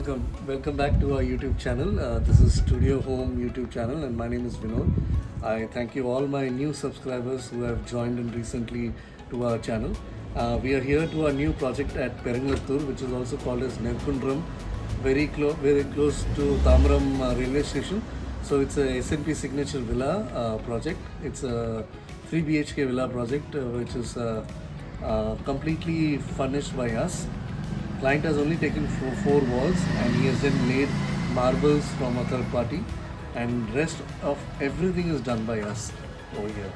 Welcome back to our YouTube channel. This is Studio Home YouTube channel, and my name is Vinod. I thank you all my new subscribers who have joined in recently to our channel. We are here to our new project at Perangallathur, which is also called as Nerkundram, very close to Tamram railway station. So it's a S&P Signature Villa project. It's a 3 BHK Villa project, which is completely furnished by us. Client has only taken four walls, and he has then made marbles from a third party, and rest of everything is done by us over here.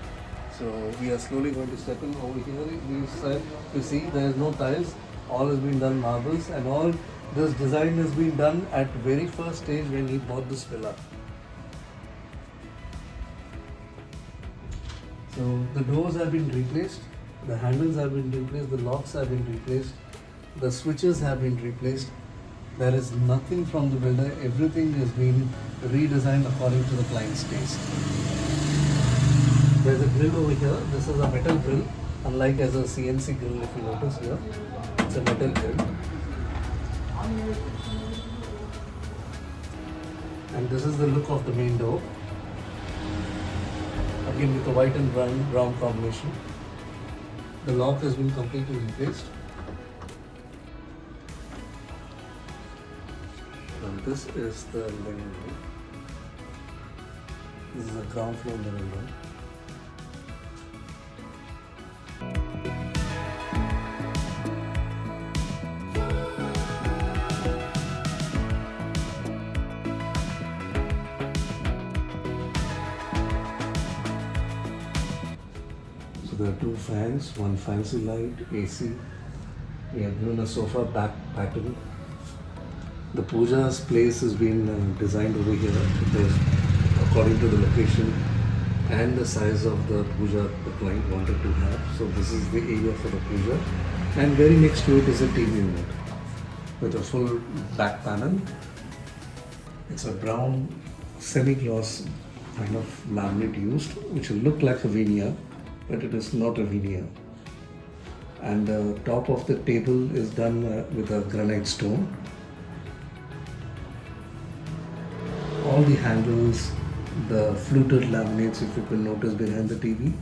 So we are slowly going to step in over here. You see there is no tiles, all has been done marbles, and all this design has been done at very first stage when he bought this villa. So the doors have been replaced, the handles have been replaced, the locks have been replaced, the switches have been replaced. There is nothing from the builder. Everything has been redesigned according to the client's taste. There's a grill over here. This is a metal grill, unlike as a CNC grill if you notice here. It's a metal grill. And this is the look of the main door. Again with the white and brown combination. The lock has been completely replaced. And this is the living room. This is a ground floor living room. So there are two fans, one fancy light, AC. We have given a sofa back pattern. The puja's place has been designed over here because according to the location and the size of the puja the client wanted to have. So this is the area for the puja, and very next to it is a TV unit with a full back panel. It's a brown semi-gloss kind of laminate used, which will look like a veneer, but it is not a veneer. And the top of the table is done with a granite stone. All the handles, the fluted laminates, if you can notice behind the TV,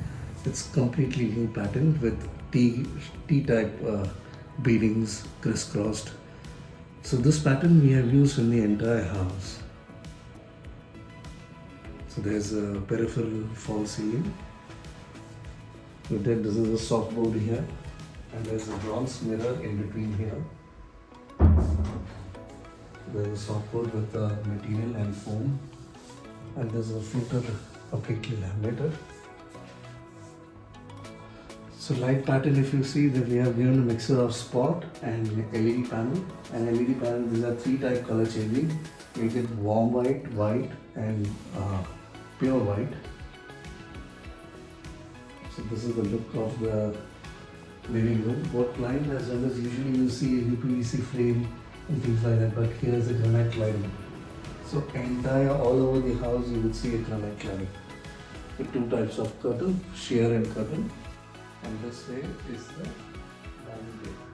it's completely new pattern with T-type beadings crisscrossed. So this pattern we have used in the entire house. So there's a peripheral false ceiling. With that, this is a soft board here, and there's a bronze mirror in between here. There is a softboard with material and foam, and there's a fluted completely laminated. So light pattern, if you see that we have given a mixture of spot and LED panel. And LED panel, these are three type color changing. You get warm white, white, and pure white. So this is the look of the living room. What client has done is usually you see a UPVC frame and things like that, but here is a granite lining. So entire all over the house you will see a granite lining with two types of curtain, sheer and curtain, and this way is the dining table.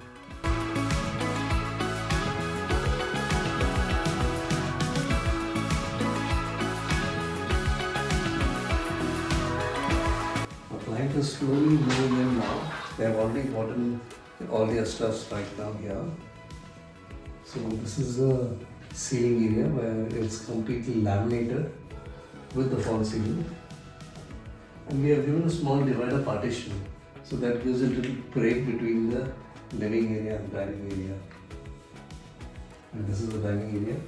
Our client is slowly moving in now. They have already gotten all their stuff right now here. So this is a ceiling area where it's completely laminated with the false ceiling, and we have given a small divider partition, so that gives a little break between the living area and dining area. And this is the dining area.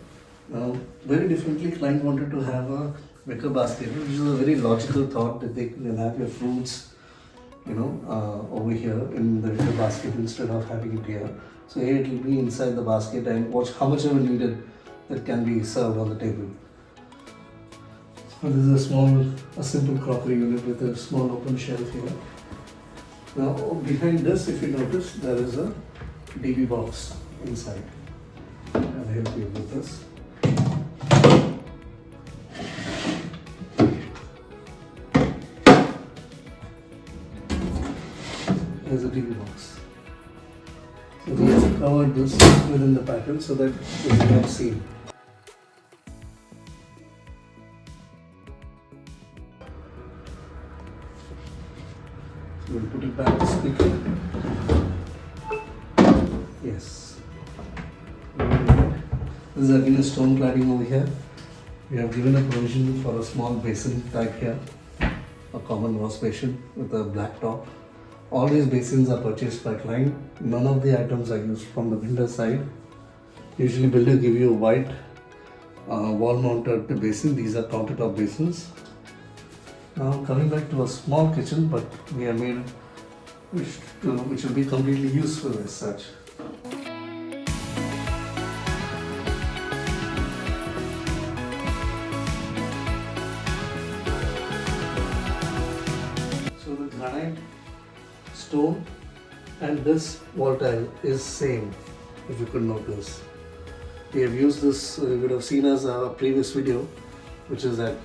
Now, very differently, client wanted to have a wicker basket, which is a very logical thought that they can have your fruits, over here in the wicker basket instead of having it here. So here it will be inside the basket, and watch how much ever needed that can be served on the table. So this is a simple crockery unit with a small open shelf here. Now behind this, if you notice, there is a DB box inside. I'll help you with this. There's a DB box. So we have covered this within the pattern so that it is not seen. So we'll put it back to speaker. Yes. This is again a stone cladding over here. We have given a provision for a small basin type here, a common wash basin with a black top. All these basins are purchased by client. None of the items are used from the builder side. Usually builder give you a white wall mounted basin. These are countertop basins. Now coming back to a small kitchen, but we have made which will be completely useful as such. So the granite, stone and this wall tile is same, if you could notice. We have used this, you would have seen as a previous video, which is at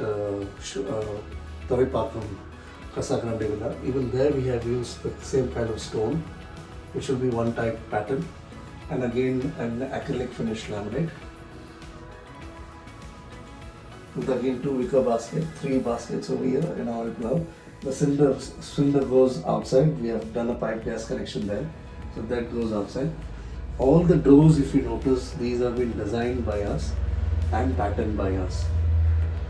Taripakam, End2End Villa. Even there we have used the same kind of stone, which will be one type pattern, and again an acrylic finished laminate. With again 2 wicker baskets, 3 baskets over here in our club. The cylinder goes outside. We have done a pipe gas connection there, so that goes outside. All the doors, if you notice, these have been designed by us and patterned by us.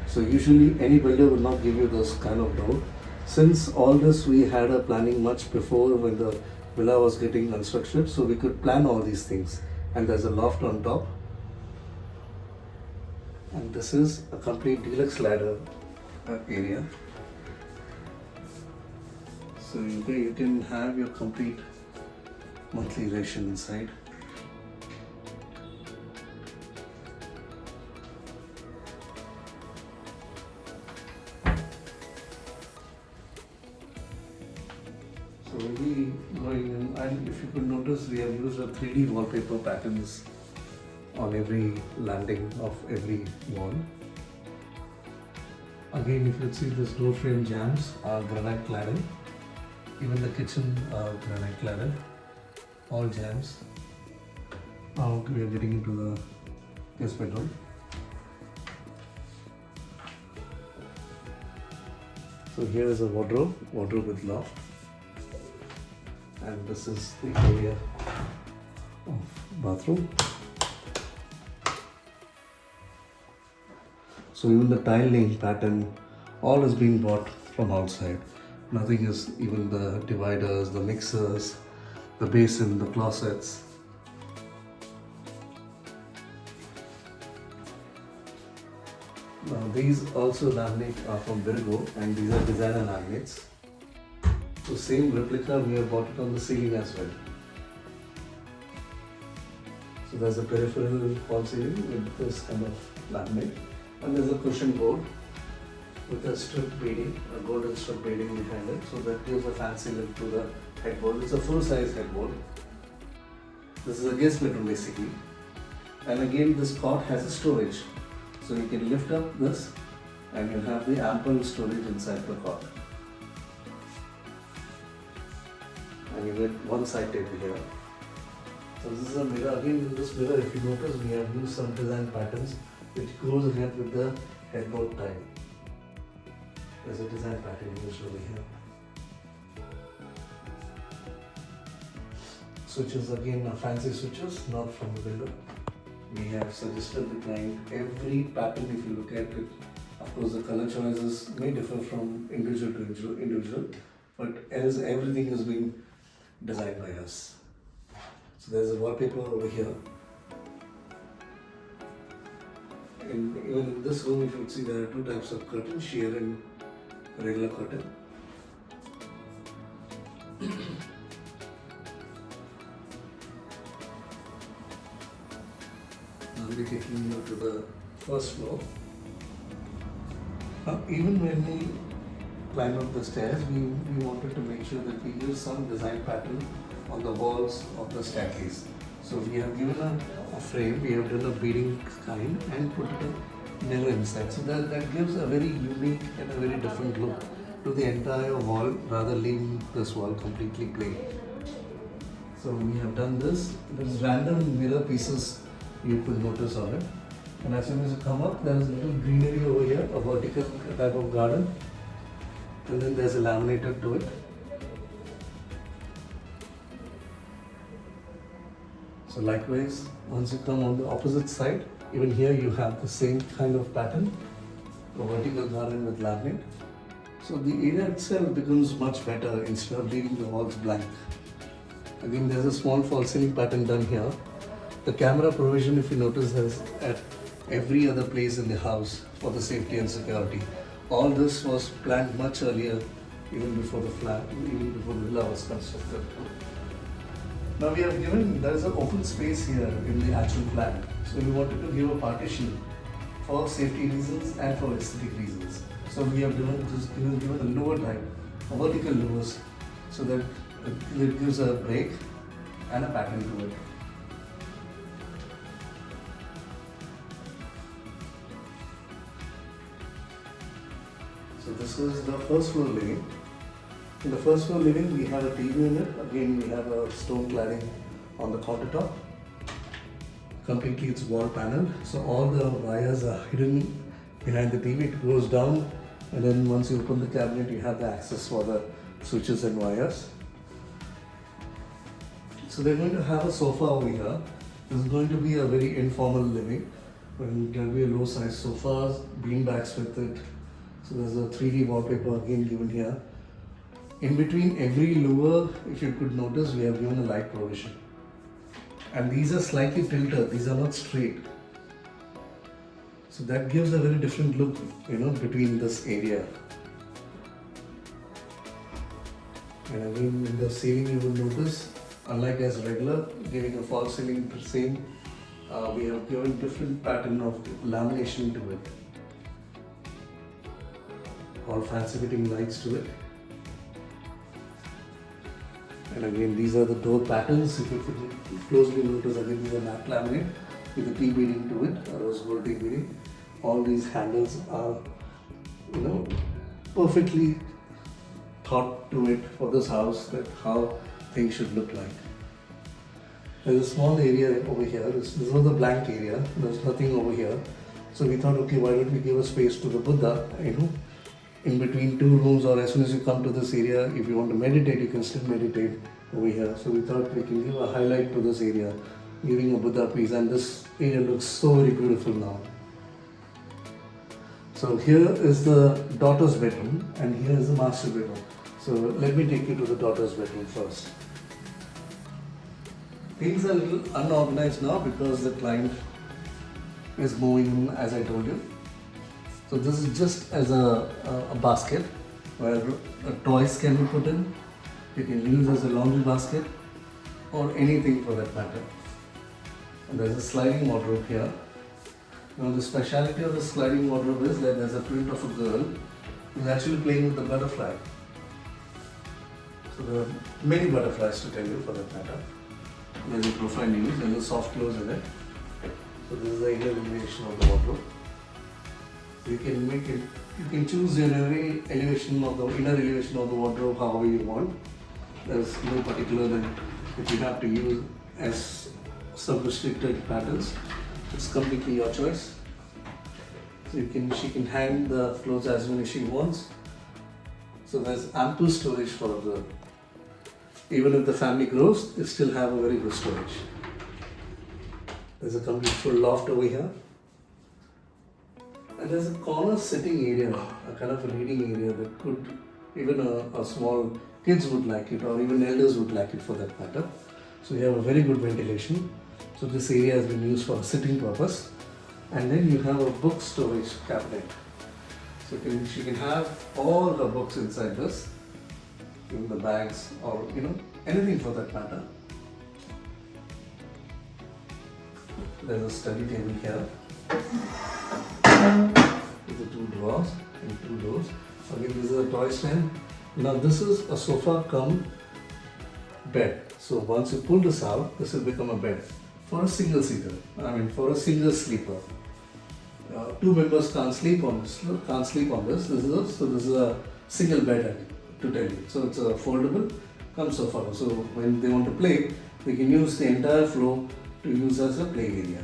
So usually any builder will not give you this kind of door. Since all this we had a planning much before when the villa was getting constructed, so we could plan all these things. And there's a loft on top. And this is a complete deluxe ladder area. So you can have your complete monthly ration inside. So we'll be going in, and if you could notice, we have used a 3D wallpaper patterns on every landing of every wall. Again, if you see this door frame jambs are granite cladding. Even the kitchen granite cladded, all jambs. Now we are getting into the guest bedroom. So here is a wardrobe with loft, and this is the area of bathroom. So even the tile laying pattern, all is being bought from outside. Nothing is, even the dividers, the mixers, the basin, the closets. Now these also laminate are from Virgo, and these are designer laminates. So same replica, we have bought it on the ceiling as well. So there's a peripheral fall ceiling with this kind of laminate, and there's a cushion board with a strip beading, a golden strip beading behind it, so that gives a fancy look to the headboard. It's a full-size headboard. This is a guest bedroom basically, and again this cot has a storage, so you can lift up this and you have the ample storage inside the cot. And you get one side table here. So this is a mirror. Again, in this mirror, if you notice, we have used some design patterns which goes ahead with the headboard tile. There's a design pattern used over here. Switches, again are fancy switches, not from the builder. We have suggested the client every pattern. If you look at it, of course the color choices may differ from individual to individual, but else everything is being designed by us. So there's a wallpaper over here. And even in this room, if you see, there are 2 types of curtain, sheer and regular curtain. Now we'll be taking you to the first floor. Now, even when we climb up the stairs, we wanted to make sure that we use some design pattern on the walls of the staircase. So we have given a frame, we have done a beading kind and put a mirror inside. So that gives a very unique and a very different look to the entire wall, rather leaving this wall completely plain. So we have done this. There's random mirror pieces you could notice on it. And as soon as you come up, there is a little greenery over here, a vertical type of garden. And then there's a laminated to it. So likewise, once you come on the opposite side, even here you have the same kind of pattern, a vertical garden with laminate. So the area itself becomes much better instead of leaving the walls blank. Again, there's a small false ceiling pattern done here. The camera provision, if you notice, is at every other place in the house for the safety and security. All this was planned much earlier, even before the villa was constructed. Now we have given, there is an open space here in the actual plan. So we wanted to give a partition for safety reasons and for aesthetic reasons. So we have given a lower type, a vertical lowers, so that it gives a break and a pattern to it. So this is the first floor living. In the first floor living, we have a TV unit. Again, we have a stone cladding on the countertop. Completely it's wall panel. So all the wires are hidden behind the TV. It goes down, and then once you open the cabinet, you have the access for the switches and wires. So they're going to have a sofa over here. This is going to be a very informal living. There will be a low size sofa, bean bags with it. So there's a 3D wallpaper again given here. In between every lower, if you could notice, we have given a light provision. And these are slightly tilted, these are not straight. So that gives a very different look, between this area. And again, in the ceiling you will notice, unlike as regular, giving a false ceiling the same, we have given different pattern of lamination to it. All fancy fitting lights to it. And again, these are the door patterns. If you closely notice, again, these are matte laminate with a T beading to it, a rose gold T beading. All these handles are, perfectly thought to it for this house, that how things should look like. There's a small area over here. This was a blank area. There's nothing over here. So we thought, okay, why don't we give a space to the Buddha, in between two rooms, or as soon as you come to this area, if you want to meditate, you can still meditate over here. So we thought we can give a highlight to this area, giving a Buddha piece, and this area looks so very beautiful now. So here is the daughter's bedroom, and here is the master bedroom. So let me take you to the daughter's bedroom first. Things are a little unorganized now because the client is moving in, as I told you. So this is just as a basket where toys can be put in. You can use as a laundry basket or anything for that matter. And there's a sliding wardrobe here. Now the speciality of the sliding wardrobe is that there's a print of a girl who's actually playing with the butterfly. So there are many butterflies to tell you for that matter. There's a profile image, there's a soft close in it. So this is the inner elevation of the wardrobe. You can make it, you can choose your elevation of the inner elevation of the wardrobe however you want. There's no particular that you have to use as sub-restricted patterns. It's completely your choice. So she can hang the clothes as many as she wants. So there's ample storage for the. Even if the family grows, they still have a very good storage. There's a complete full loft over here. And there's a corner sitting area, a kind of a reading area that could, even a small kids would like it, or even elders would like it for that matter. So you have a very good ventilation. So this area has been used for a sitting purpose. And then you have a book storage cabinet. So she can have all her books inside this, even the bags or anything for that matter. There's a study table here with the two drawers and two doors. Again, this is a toy stand. Now this is a sofa cum bed. So once you pull this out, this will become a bed for a single seater. For a single sleeper. Two members can't sleep on this. This is a single bed to tell you. So it's a foldable cum sofa. So when they want to play, We can use the entire floor to use as a play area.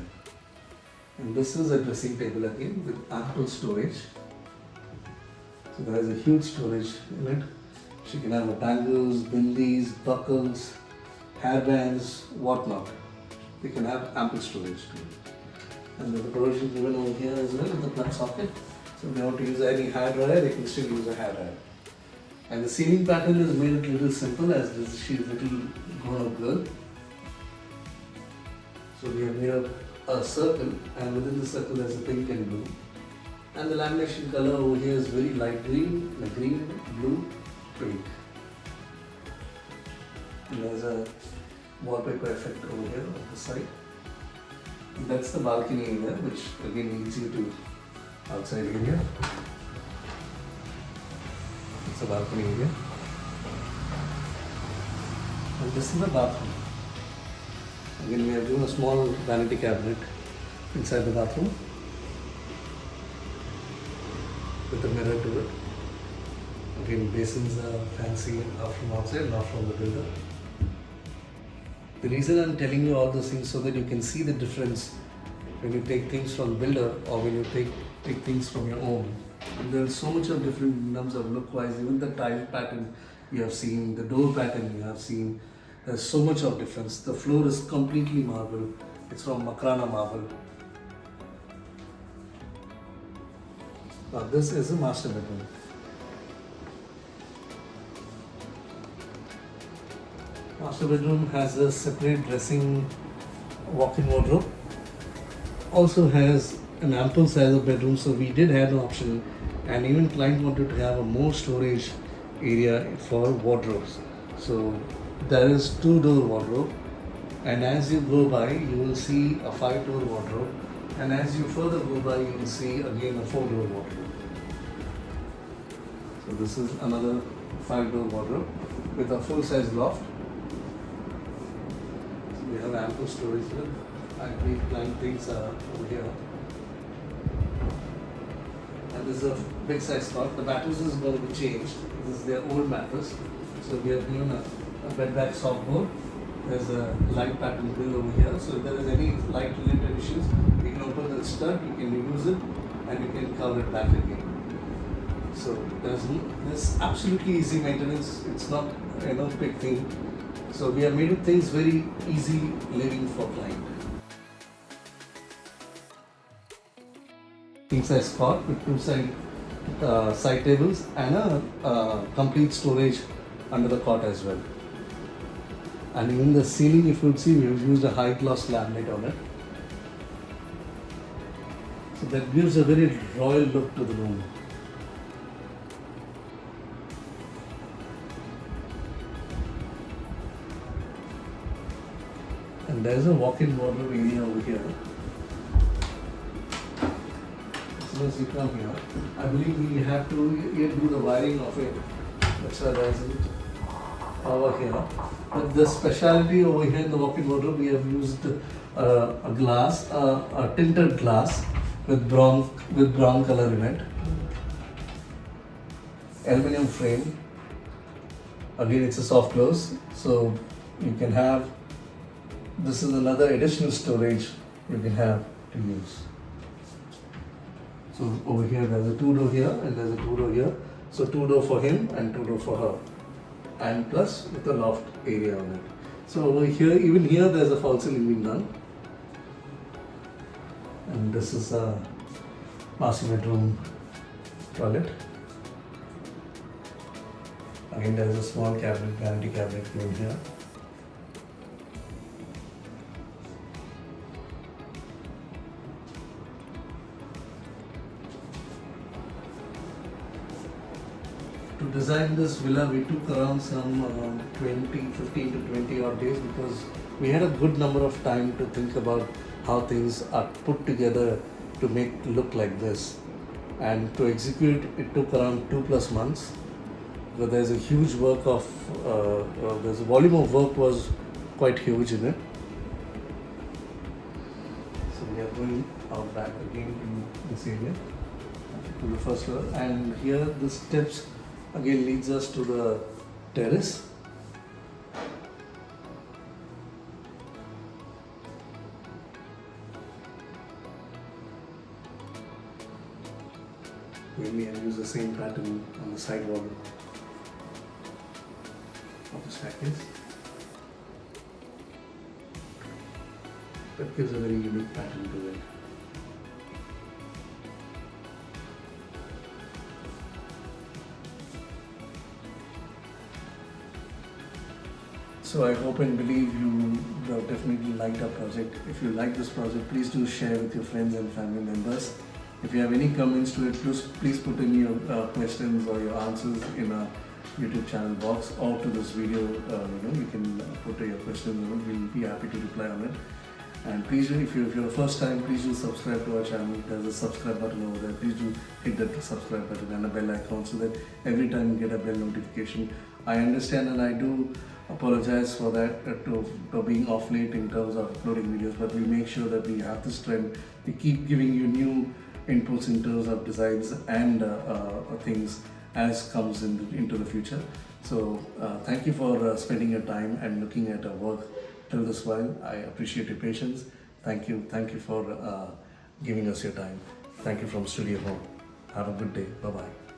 And this is a dressing table again with ample storage. So there is a huge storage in it. She can have bangles, bindis, buckles, hairbands, whatnot. We can have ample storage too. And there's a provision given over here as well in the plug socket. So if they want to use any hair dryer, they can still use a hair dryer. And the ceiling pattern is made a little simple as she is a little grown-up girl. So we have made a circle, and within the circle there's a pink and blue. And the lamination color over here is very light green, blue, pink. And there's a wallpaper effect over here on the side. And that's the balcony area, which again leads you to outside area. It's a balcony area. And this is the bathroom. Again, we have given a small vanity cabinet inside the bathroom with a mirror to it. Again, basins are fancy from outside, not from the builder. The reason I'm telling you all those things so that you can see the difference when you take things from builder or when you take things from your own. And there's so much of different in terms of look-wise, even the tile pattern you have seen, the door pattern you have seen. There's so much of difference. The floor is completely marble. It's from Makrana marble. Now this is a master bedroom. Master bedroom has a separate dressing walk-in wardrobe. Also has an ample size of bedroom, so we did have an option, and even client wanted to have a more storage area for wardrobes. So there is 2-door wardrobe, and as you go by you will see a 5-door wardrobe, and as you further go by you will see again a 4-door wardrobe. So this is another 5-door wardrobe with a full-size loft. So we have ample storage here. I believe client things are over here. And this is a big size cot. The mattress is going to be changed. This is their old mattress. So we have given a bed back soft board. There's a light pattern grill over here. So if there is any light related issues, you can open the stud, you can use it, and you can cover it back again. So there's absolutely easy maintenance. It's not big thing. So we have made things very easy living for client. King size cot with 2 side tables and a complete storage under the cot as well. And even the ceiling, if you would see, we have used a high gloss laminate on it. So that gives a very royal look to the room. And there is a walk-in wardrobe area over here. As you come here, I believe we have to do the wiring of it. That's why there isn't power here. But the speciality over here in the walk-in wardrobe, we have used a glass, a tinted glass with brown color in it. Aluminium frame. Again, it's a soft close, so you can have. This is another additional storage you can have to use. So over here there's a 2-door here and there's a 2-door here. So 2-door for him and 2-door for her. And plus with a loft area on it. So over here, even here there's a false ceiling being done. And this is a master bedroom toilet. Again there is a small cabinet, vanity cabinet in here. To design this villa, we took around 15 to 20 odd days because we had a good number of time to think about how things are put together to make it look like this. And to execute, it took around 2+ months. But there's a huge work of, there's a volume of work was quite huge in it. So we are going out back again to this area, to the first floor. And here the steps again leads us to the terrace. Mainly I use the same pattern on the side wall of the staircase. That gives a very unique pattern to it. So I hope and believe you have definitely liked our project. If you like this project, please do share with your friends and family members. If you have any comments to it, please put in your questions or your answers in our YouTube channel box or to this video. You can put your questions in it. We'll be happy to reply on it. And please do, if you're the first time, please do subscribe to our channel. There's a subscribe button over there. Please do hit that subscribe button and a bell icon so that every time you get a bell notification. I understand and I do apologize for that, for being off late in terms of uploading videos, but we make sure that we have this trend. We keep giving you new inputs in terms of designs and things as comes into the future. So thank you for spending your time and looking at our work till this while. I appreciate your patience. Thank you for giving us your time. Thank you from Studio Home. Have a good day. Bye bye.